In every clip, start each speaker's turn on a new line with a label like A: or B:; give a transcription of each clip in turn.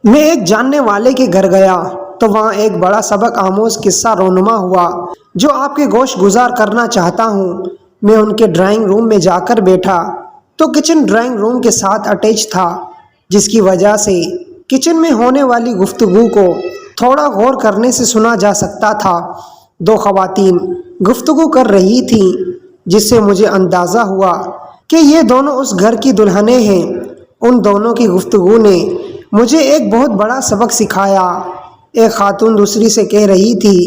A: میں ایک جاننے والے کے گھر گیا تو وہاں ایک بڑا سبق آموز قصہ رونما ہوا جو آپ کے گوش گزار کرنا چاہتا ہوں۔ میں ان کے ڈرائنگ روم میں جا کر بیٹھا تو کچن ڈرائنگ روم کے ساتھ اٹیچ تھا، جس کی وجہ سے کچن میں ہونے والی گفتگو کو تھوڑا غور کرنے سے سنا جا سکتا تھا۔ دو خواتین گفتگو کر رہی تھیں، جس سے مجھے اندازہ ہوا کہ یہ دونوں اس گھر کی دلہنیں ہیں۔ ان دونوں کی گفتگو نے مجھے ایک بہت بڑا سبق سکھایا۔ ایک خاتون دوسری سے کہہ رہی تھی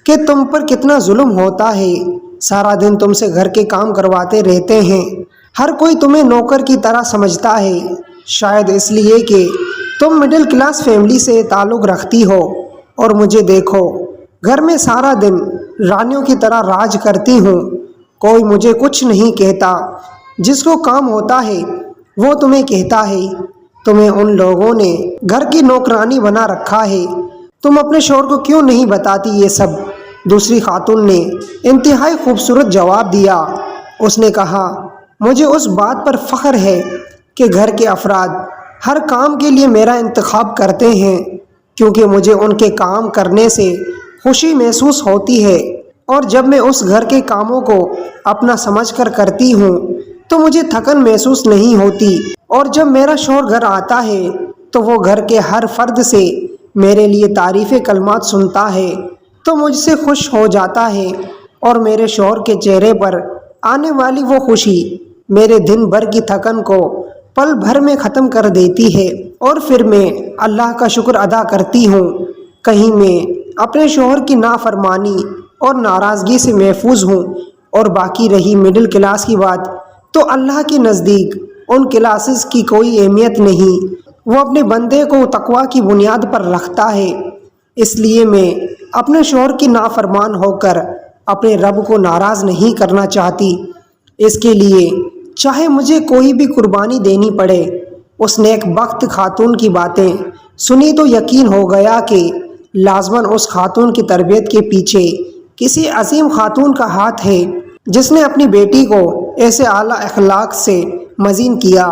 A: کہ تم پر کتنا ظلم ہوتا ہے، سارا دن تم سے گھر کے کام کرواتے رہتے ہیں، ہر کوئی تمہیں نوکر کی طرح سمجھتا ہے، شاید اس لیے کہ تم مڈل کلاس فیملی سے تعلق رکھتی ہو، اور مجھے دیکھو، گھر میں سارا دن رانیوں کی طرح راج کرتی ہوں، کوئی مجھے کچھ نہیں کہتا، جس کو کام ہوتا ہے وہ تمہیں کہتا ہے، تمہیں ان لوگوں نے گھر کی نوکرانی بنا رکھا ہے، تم اپنے شوہر کو کیوں نہیں بتاتی یہ سب؟ دوسری خاتون نے انتہائی خوبصورت جواب دیا۔ اس نے کہا، مجھے اس بات پر فخر ہے کہ گھر کے افراد ہر کام کے لیے میرا انتخاب کرتے ہیں، کیونکہ مجھے ان کے کام کرنے سے خوشی محسوس ہوتی ہے، اور جب میں اس گھر کے کاموں کو اپنا سمجھ کر کرتی ہوں تو مجھے تھکن محسوس نہیں ہوتی، اور جب میرا شوہر گھر آتا ہے تو وہ گھر کے ہر فرد سے میرے لیے تعریف کلمات سنتا ہے تو مجھ سے خوش ہو جاتا ہے، اور میرے شوہر کے چہرے پر آنے والی وہ خوشی میرے دن بھر کی تھکن کو پل بھر میں ختم کر دیتی ہے، اور پھر میں اللہ کا شکر ادا کرتی ہوں۔ کہیں میں اپنے شوہر کی نافرمانی اور ناراضگی سے محفوظ ہوں، اور باقی رہی مڈل کلاس کی بات، تو اللہ کے نزدیک ان کلاسز کی کوئی اہمیت نہیں، وہ اپنے بندے کو تقویٰ کی بنیاد پر رکھتا ہے۔ اس لیے میں اپنے شوہر کی نافرمان ہو کر اپنے رب کو ناراض نہیں کرنا چاہتی، اس کے لیے چاہے مجھے کوئی بھی قربانی دینی پڑے۔ اس نیک بخت خاتون کی باتیں سنی تو یقین ہو گیا کہ لازماً اس خاتون کی تربیت کے پیچھے کسی عظیم خاتون کا ہاتھ ہے، جس نے اپنی بیٹی کو ایسے اعلیٰ اخلاق سے مزین کیا۔